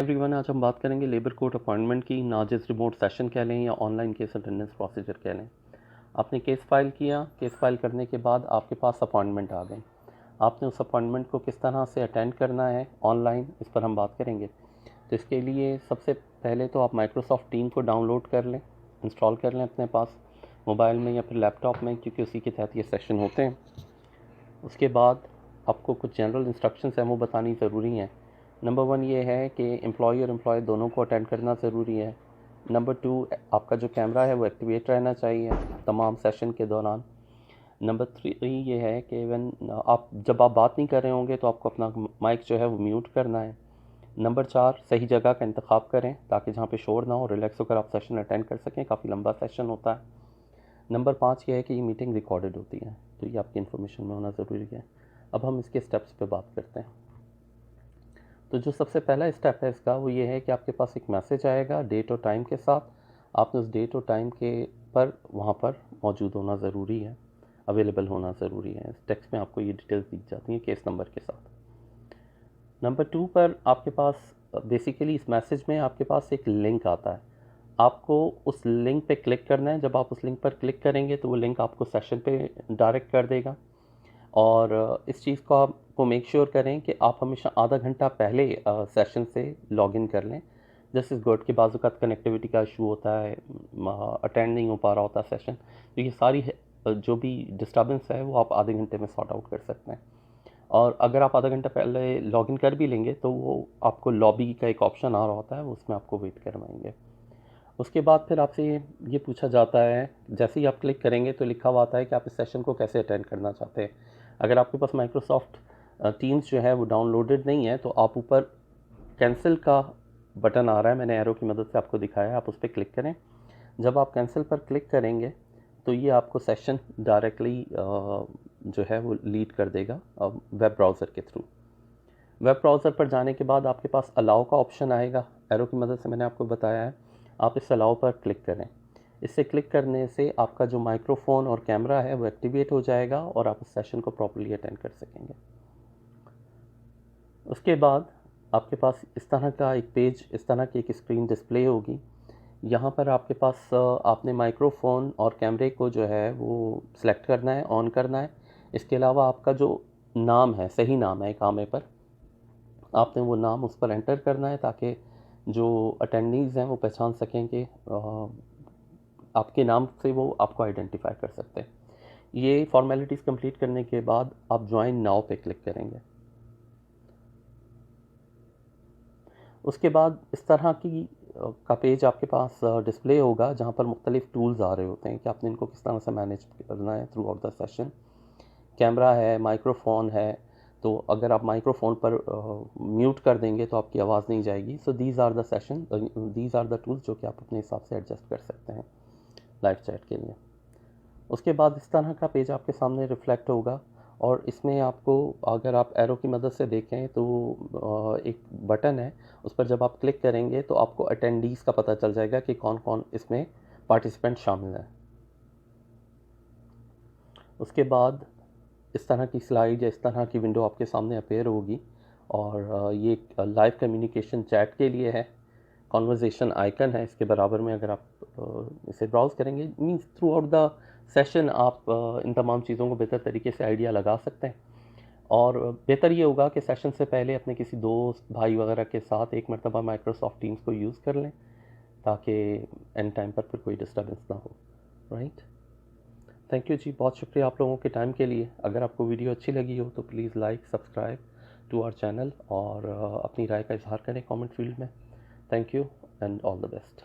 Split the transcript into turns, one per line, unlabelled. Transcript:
Everyone, आज हम बात करेंगे लेबर कोर्ट अपॉइंटमेंट की। नाजिस रिमोट सेशन कह लें या ऑनलाइन केस अटेंडेंस प्रोसीजर कह लें। आपने केस फाइल किया, केस फाइल करने के बाद आपके पास अपॉइंटमेंट आ गई। आपने उस अपॉइंटमेंट को किस तरह से अटेंड करना है ऑनलाइन, इस पर हम बात करेंगे। तो इसके लिए सबसे पहले तो आप माइक्रोसॉफ्ट टीम को डाउनलोड कर लें, इंस्टॉल कर लें अपने पास मोबाइल में या फिर लैपटॉप में, क्योंकि उसी के तहत ये सेशन होते हैं। उसके बाद आपको कुछ जनरल इंस्ट्रक्शंस हैं वो बतानी ज़रूरी हैं। नंबर 1 ये है कि एम्प्लॉई और एम्प्लॉय दोनों को अटेंड करना ज़रूरी है। नंबर 2, आपका जो कैमरा है वो एक्टिवेट रहना चाहिए तमाम सेशन के दौरान। नंबर 3 ये है कि जब आप बात नहीं कर रहे होंगे तो आपको अपना माइक जो है वो म्यूट करना है। नंबर 4, सही जगह का इंतखाब करें ताकि जहाँ पे शोर ना हो, रिलैक्स होकर आप सेशन अटेंड कर सकें। काफ़ी लंबा सेशन होता है। नंबर 5 ये है कि ये मीटिंग रिकॉर्डेड होती है, तो ये आपकी इन्फॉर्मेशन में होना ज़रूरी है। अब हम इसके स्टेप्स पे बात करते हैं। तो जो सबसे पहला स्टेप है इसका वो ये है कि आपके पास एक मैसेज आएगा डेट और टाइम के साथ। आपने उस डेट और टाइम के पर वहाँ पर मौजूद होना ज़रूरी है, अवेलेबल होना ज़रूरी है। टेक्स्ट में आपको ये डिटेल्स दी जाती हैं केस नंबर के साथ। नंबर 2 पर आपके पास बेसिकली इस मैसेज में आपके पास एक लिंक आता है। आपको उस लिंक पे क्लिक करना है। जब आप उस लिंक पर क्लिक करेंगे तो वो लिंक आपको सेशन पे डायरेक्ट कर देगा। और इस चीज़ को आपको मेक श्योर करें कि आप हमेशा आधा घंटा पहले सेशन से लॉगिन कर लें। जस्ट इस गुड कि बाज़ औक़ात कनेक्टिविटी का इशू होता है, अटेंड नहीं हो पा रहा होता सेशन, तो ये सारी जो भी डिस्टर्बेंस है वो आप आधे घंटे में सॉर्ट आउट कर सकते हैं। और अगर आप आधा घंटा पहले लॉगिन कर भी लेंगे तो वो आपको लॉबी का एक ऑप्शन आ रहा होता है, वो उसमें आपको वेट करवाएंगे। उसके बाद फिर आपसे ये पूछा जाता है, जैसे ही आप क्लिक करेंगे तो लिखा हुआ आता है कि आप इस सेशन को कैसे अटेंड करना चाहते हैं। अगर आपके पास माइक्रोसॉफ्ट टीम्स जो है वो डाउनलोडेड नहीं है तो आप ऊपर कैंसिल का बटन आ रहा है, मैंने एरो की मदद से आपको दिखाया है, आप उस पर क्लिक करें। जब आप कैंसिल पर क्लिक करेंगे तो ये आपको सेशन डायरेक्टली जो है वो लीड कर देगा वेब ब्राउज़र के थ्रू। वेब ब्राउज़र पर जाने के बाद आपके पास अलाउ का ऑप्शन आएगा, एरो की मदद से मैंने आपको बताया है। आप इस अलाउ पर क्लिक करें। इससे क्लिक करने से आपका जो माइक्रोफोन और कैमरा है वो एक्टिवेट हो जाएगा और आप इस सेशन को प्रॉपर्ली अटेंड कर सकेंगे। उसके बाद आपके पास इस तरह का एक पेज, इस तरह की एक स्क्रीन डिस्प्ले होगी। यहाँ पर आपके पास आपने माइक्रोफोन और कैमरे को जो है वो सिलेक्ट करना है, ऑन करना है। इसके अलावा आपका जो नाम है, सही नाम है कामे पर, आपने वो नाम उस पर एंटर करना है ताकि जो अटेंडीज़ हैं वो पहचान सकें कि आपके नाम से वो आपको आइडेंटिफाई कर सकते हैं। ये फॉर्मेलिटीज़ कंप्लीट करने के बाद आप ज्वाइन नाउ पे क्लिक करेंगे। उसके बाद इस तरह की का पेज आपके पास डिस्प्ले होगा जहाँ पर मुख्तलिफ टूल्स आ रहे होते हैं कि आपने इनको किस तरह से मैनेज करना है through out the session. Camera है, माइक्रोफोन है, तो अगर आप माइक्रोफोन पर म्यूट कर देंगे तो आपकी आवाज़ नहीं जाएगी। So these are the tools जो कि आप अपने हिसाब से एडजस्ट कर सकते हैं लाइव चैट के लिए। उसके बाद इस तरह का पेज आपके सामने रिफ्लेक्ट होगा और इसमें आपको, अगर आप एरो की मदद से देखें तो एक बटन है, उस पर जब आप क्लिक करेंगे तो आपको अटेंडीज़ का पता चल जाएगा कि कौन कौन इसमें पार्टिसिपेंट शामिल हैं। उसके बाद इस तरह की स्लाइड या इस तरह की विंडो आपके सामने अपेयर होगी और ये लाइव कम्युनिकेशन चैट के लिए है। कॉन्वर्जेशन आइकन है इसके बराबर में, अगर आप इसे ब्राउज़ करेंगे means through out the session आप इन तमाम चीज़ों को बेहतर तरीके से आइडिया लगा सकते हैं। और बेहतर ये होगा कि सेशन से पहले अपने किसी दोस्त भाई वगैरह के साथ एक मरतबा माइक्रोसॉफ्ट टीम्स को यूज़ कर लें ताकि एंड टाइम पर फिर कोई डिस्टर्बेंस ना हो। राइट, थैंक यू जी, बहुत शुक्रिया आप लोगों के टाइम के लिए। अगर आपको वीडियो अच्छी लगी हो तो please like subscribe to our channel और अपनी राय का इजहार करें कमेंट फील्ड में। Thank you and all the best.